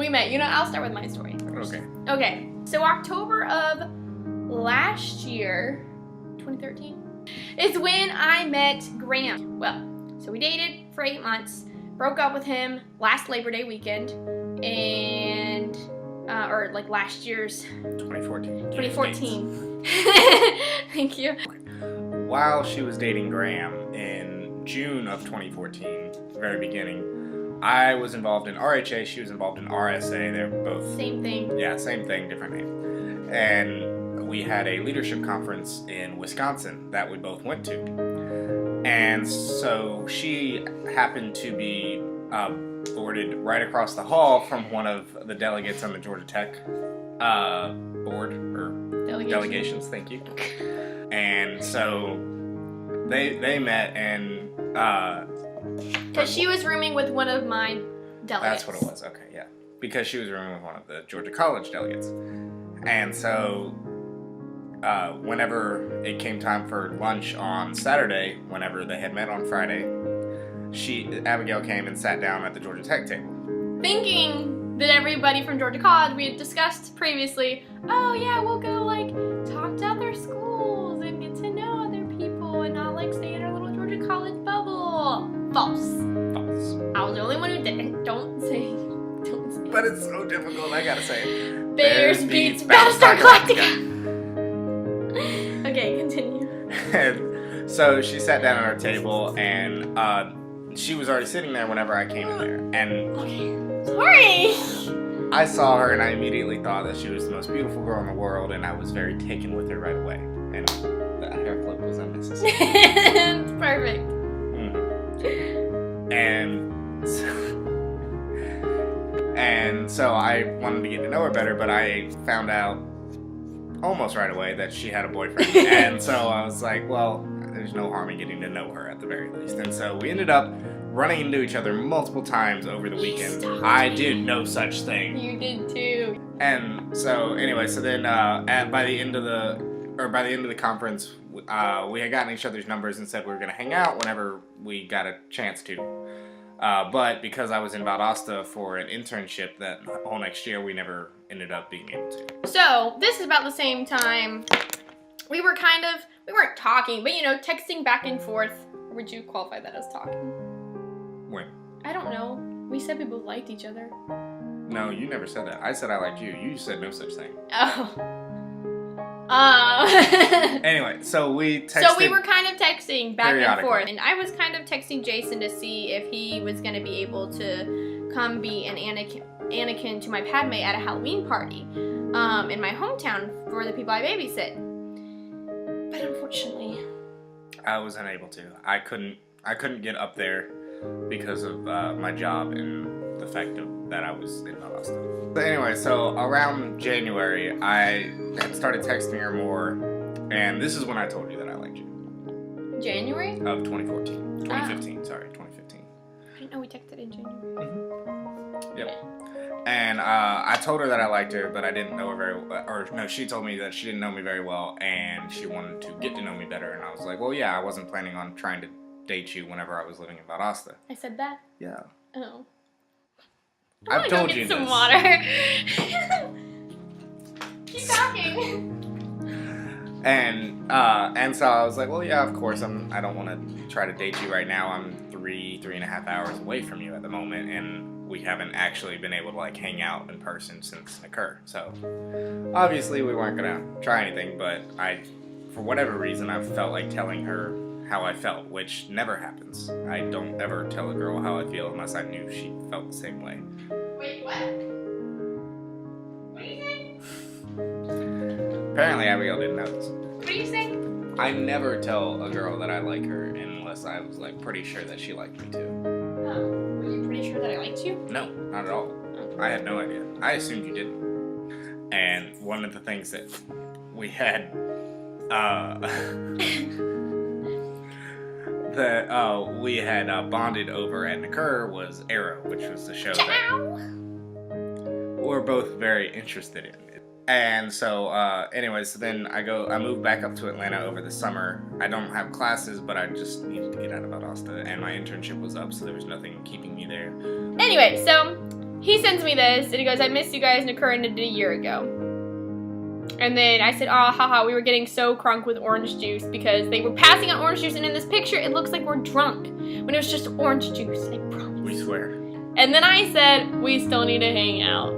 we met. I'll start with my story first. Okay. Okay, so October of last year, 2013, is when I met Graham. Well, so we dated for 8 months, broke up with him last Labor Day weekend, and, or like last year's... 2014. 2014. Thank you. While she was dating Graham in June of 2014, the very beginning, I was involved in RHA, she was involved in RSA. They're both... Same thing. Yeah, same thing, different name. And we had a leadership conference in Wisconsin that we both went to. And so she happened to be boarded right across the hall from one of the delegates on the Georgia Tech board, or delegations, thank you. And so they met, and because she was rooming with one of my delegates. That's what it was. Okay, yeah. Because she was rooming with one of the Georgia College delegates. And so whenever it came time for lunch on Saturday, whenever they had met on Friday, Abigail came and sat down at the Georgia Tech table. Thinking that everybody from Georgia College, we had discussed previously, oh yeah, we'll go like talk to other schools and get to know other people and not like stay in our little Georgia College bubble. False. False. I was the only one who did it. Don't say. But it's so difficult, I gotta say it. Bears beats Battlestar Galactica. Okay, continue. And so she sat down at our table, and she was already sitting there whenever I came in there. And sorry. I saw her, and I immediately thought that she was the most beautiful girl in the world, and I was very taken with her right away. And that hair flip was unnecessary. It's perfect. And so I wanted to get to know her better, but I found out almost right away that she had a boyfriend. And so I was like, well, there's no harm in getting to know her at the very least. And so we ended up running into each other multiple times over the weekend. I did no such thing. You did too. And so anyway, so then by the end of the conference, we had gotten each other's numbers and said we were going to hang out whenever we got a chance to. But because I was in Valdosta for an internship that whole next year, we never ended up being able to. So this is about the same time we weren't talking, but texting back and forth. Or would you qualify that as talking? When? I don't know. We said we both liked each other. No, you never said that. I said I liked you. You said no such thing. Oh. Anyway, so we texted. So we were kind of texting back and forth, and I was kind of texting Jason to see if he was going to be able to come be an Anakin to my Padme at a Halloween party in my hometown for the people I babysit. But unfortunately, I was unable to. I couldn't get up there because of my job and the fact that I was in Valdosta. So anyway, so around January, I had started texting her more, and this is when I told you that I liked you. January? Of 2014. 2015, sorry, 2015. I didn't know we texted in January. Mm-hmm. Yep. And I told her that I liked her, but I didn't know her very well. Or no, she told me that she didn't know me very well, and she wanted to get to know me better. And I was like, well, yeah, I wasn't planning on trying to date you whenever I was living in Valdosta. I said that? Yeah. Oh. I've told you this. Some this. water. Keep talking. And so I was like, well, yeah, of course. I don't want to try to date you right now. I'm 3.5 hours away from you at the moment, and we haven't actually been able to like hang out in person since it occurred. So obviously we weren't gonna try anything. But for whatever reason, I felt like telling her how I felt, which never happens. I don't ever tell a girl how I feel unless I knew she felt the same way. Wait, what? What are you saying? Apparently Abigail didn't know this. What are you saying? I never tell a girl that I like her unless I was like pretty sure that she liked me too. Oh, were you pretty sure that I liked you? No, not at all. I had no idea. I assumed you didn't. And one of the things that we had bonded over at Nakur was Arrow, which was the show that we're both very interested in. And so, anyways, so then I moved back up to Atlanta over the summer. I don't have classes, but I just needed to get out of Valdosta, and my internship was up, so there was nothing keeping me there. Anyway, so he sends me this, and he goes, I missed you guys, and Nakura ended a year ago. And then I said, oh, haha, we were getting so crunk with orange juice because they were passing out orange juice, and in this picture, it looks like we're drunk, when it was just orange juice, I promise. We swear. And then I said, we still need to hang out.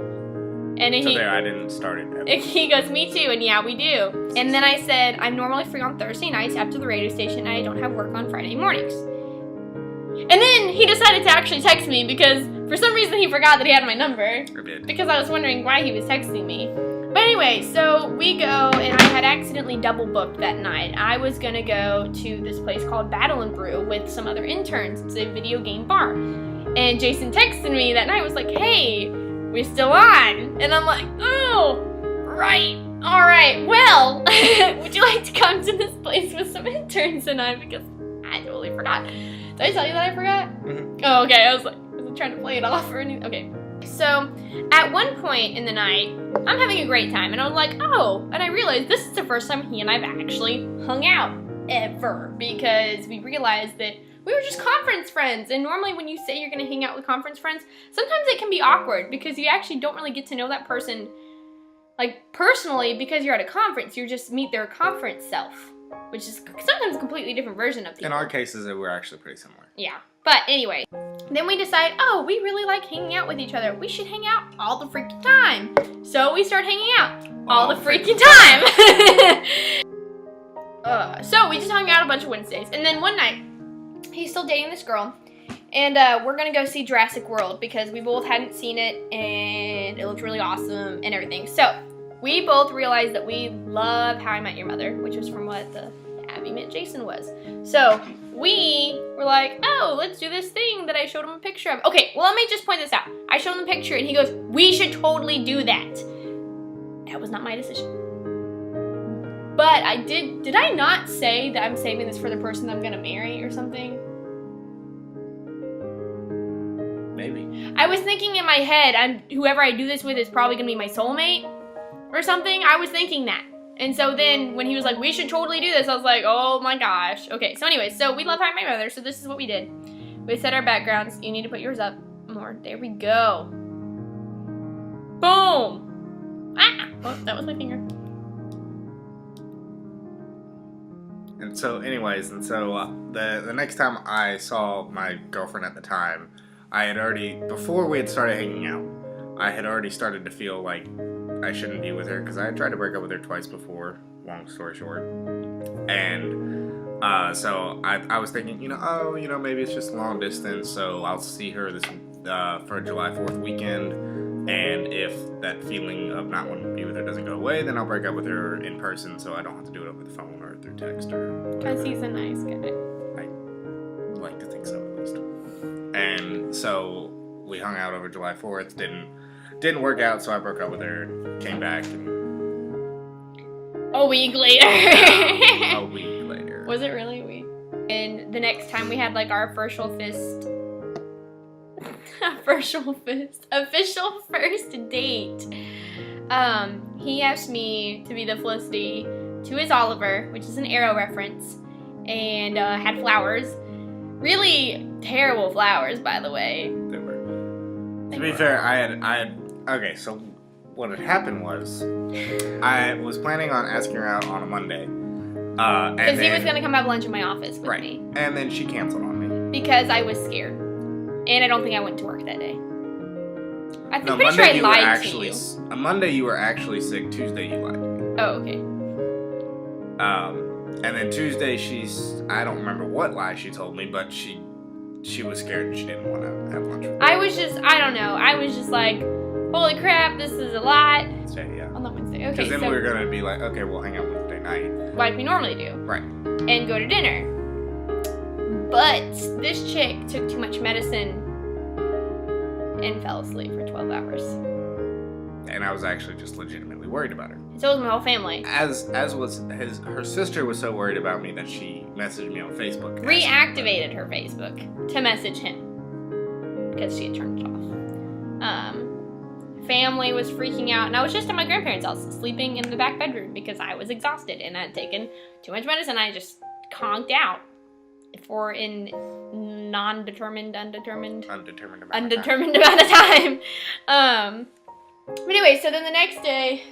And So there, I didn't start it. Ever. He goes, me too, and yeah, we do. And then I said, I'm normally free on Thursday nights after the radio station, and I don't have work on Friday mornings. And then he decided to actually text me because for some reason he forgot that he had my number. I did. Because I was wondering why he was texting me. But anyway, so we go, and I had accidentally double booked that night. I was gonna go to this place called Battle and Brew with some other interns. It's a video game bar. And Jason texted me that night, was like, hey, we're still on. And I'm like, oh, right. All right, well, would you like to come to this place with some interns tonight? Because I totally forgot. Did I tell you that I forgot? Mm-hmm. Oh, okay, I was trying to play it off or anything. Okay. So, at one point in the night, I'm having a great time, and I was like, oh, and I realized this is the first time he and I've actually hung out, ever, because we realized that we were just conference friends, and normally when you say you're gonna hang out with conference friends, sometimes it can be awkward, because you actually don't really get to know that person, like, personally, because you're at a conference, you just meet their conference self, which is sometimes a completely different version of people. In our cases, we're actually pretty similar. Yeah. But anyway, then we decide, oh, we really like hanging out with each other. We should hang out all the freaking time. So we start hanging out all the freaking time. So we just hung out a bunch of Wednesdays. And then one night, he's still dating this girl. And we're going to go see Jurassic World because we both hadn't seen it. And it looked really awesome and everything. So we both realized that we love How I Met Your Mother, which was from what the Abby Met Jason was. So we were like, oh, let's do this thing that I showed him a picture of. Okay, well, let me just point this out. I showed him the picture, and he goes, we should totally do that. That was not my decision. But I did I not say that I'm saving this for the person I'm gonna marry or something? Maybe. I was thinking in my head, whoever I do this with is probably gonna be my soulmate or something. I was thinking that. And so then when he was like, we should totally do this, I was like, oh my gosh. Okay, so anyways, so we love How I Met Your Mother, so this is what we did. We set our backgrounds. You need to put yours up more. There we go. Boom! Ah! Oh, that was my finger. And so anyways, the next time I saw my girlfriend at the time, I had already, before we had started hanging out, I had already started to feel like I shouldn't be with her because I had tried to break up with her twice before, long story short. And so I was thinking, maybe it's just long distance, so I'll see her this for July 4th weekend, and if that feeling of not wanting to be with her doesn't go away, then I'll break up with her in person so I don't have to do it over the phone or through text or whatever. Because he's a nice guy. I like to think so, at least. And so we hung out over July 4th, didn't work out, so I broke up with her, came back, and a week later. a week later. Was it really a week? And the next time we had like our official first date. He asked me to be the Felicity to his Oliver, which is an Arrow reference, and had flowers. Really terrible flowers, by the way. They were. To be fair, I had. Okay, so what had happened was, I was planning on asking her out on a Monday. Because he was going to come have lunch in my office with me. And then she canceled on me. Because I was scared. And I don't think I went to work that day. I'm pretty Monday sure I you were lied actually, to you. On Monday you were actually sick, Tuesday you lied to me. Oh, okay. And then Tuesday I don't remember what lie she told me, but she was scared and she didn't want to have lunch with me. I was just like, holy crap, this is a lot. Wednesday, yeah. On that Wednesday, okay. Because then we were going to be like, okay, we'll hang out Wednesday night. Like we normally do. Right. And go to dinner. But this chick took too much medicine and fell asleep for 12 hours. And I was actually just legitimately worried about her. So was my whole family. As was her sister was so worried about me that she messaged me on Facebook. Reactivated her Facebook to message him because she had turned it off. Family was freaking out, and I was just at my grandparents' house, sleeping in the back bedroom because I was exhausted and I had taken too much medicine. I just conked out for in undetermined amount of time. But anyway, so then the next day,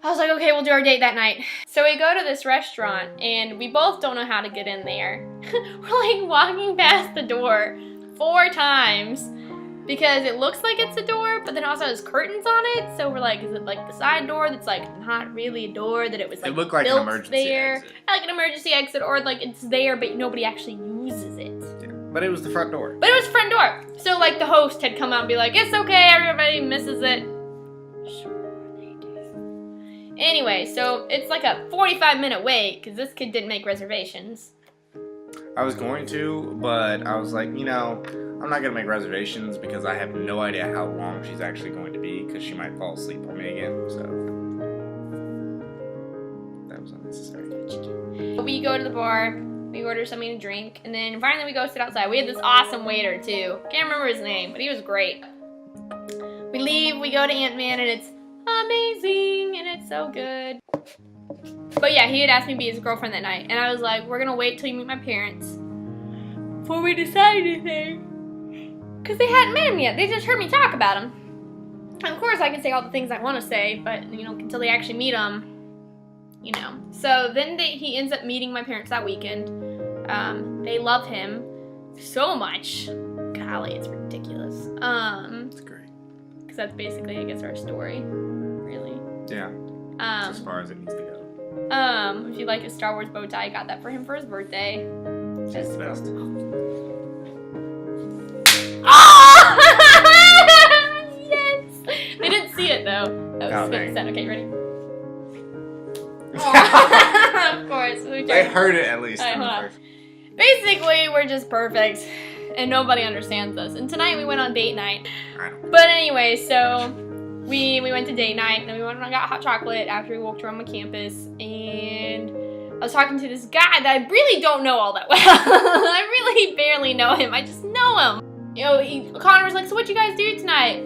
I was like, okay, we'll do our date that night. So we go to this restaurant, and we both don't know how to get in there. We're like walking past the door 4 times because it looks like it's a door, but then also has curtains on it. So we're like, is it like the side door that's like not really a door, that it was like, it looked like built an emergency there, exit. like an emergency exit, or like it's there but nobody actually uses it. Yeah. But it was the front door. But it was the front door. So like the host had come out and be like, it's okay, everybody misses it. Sure they do. Anyway, so it's like a 45-minute wait because this kid didn't make reservations. I was going to, but I was like, you know, I'm not going to make reservations because I have no idea how long she's actually going to be because she might fall asleep on me again, so that was unnecessary. We go to the bar, we order something to drink, and then finally we go sit outside. We had this awesome waiter too. Can't remember his name, but he was great. We leave, we go to Ant-Man, and it's amazing, and it's so good. But yeah, he had asked me to be his girlfriend that night, and I was like, we're gonna wait till you meet my parents before we decide anything. Because they hadn't met him yet, they just heard me talk about him. And of course I can say all the things I want to say, but you know, until they actually meet him, you know. So then he ends up meeting my parents that weekend. They love him so much. Golly, it's ridiculous. It's great. Because that's basically, I guess, our story, really. Yeah, as far as it needs to go. If you like his Star Wars bow tie, I got that for him for his birthday. She's the best. Oh! Yes! They didn't see it though. That was dang. sad. Okay, ready? Of course. They heard it at least. Alright, hold on. Basically, we're just perfect, and nobody understands us. And tonight we went on date night. I know. But anyway, so we went to date night, and then we went and got hot chocolate after we walked around my campus, and I was talking to this guy that I really don't know all that well. I really barely know him. I just know him. You know, Connor was like, so what'd you guys do tonight?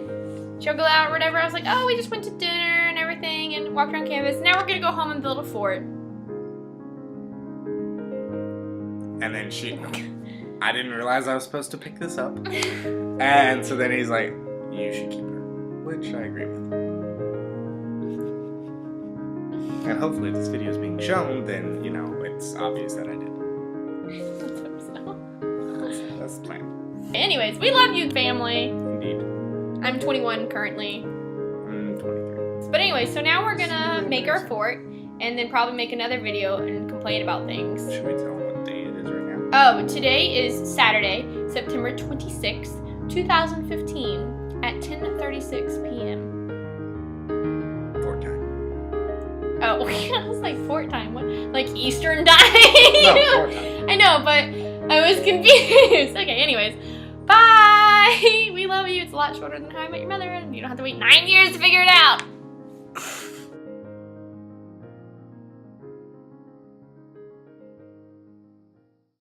Did you go out or whatever? I was like, oh, we just went to dinner and everything and walked around campus. Now we're gonna go home and build a fort. And then I didn't realize I was supposed to pick this up. And so then he's like, you should keep her. Which I agree with. And hopefully if this video is being shown, then, you know, it's obvious that I did. Let's hope so. That's the plan. Anyways, we love you, family. Indeed. I'm 21 currently. I'm 23. But anyway, so now we're gonna make our fort and then probably make another video and complain about things. Should we tell them what day it is right now? Oh, today is Saturday, September 26th, 2015 at 10:36 p.m. Fort time. Oh, I was like fort time. What? Like Eastern time? No, fort time. I know, but I was confused. Okay, anyways. Bye! We love you. It's a lot shorter than How I Met Your Mother, and you don't have to wait 9 years to figure it out.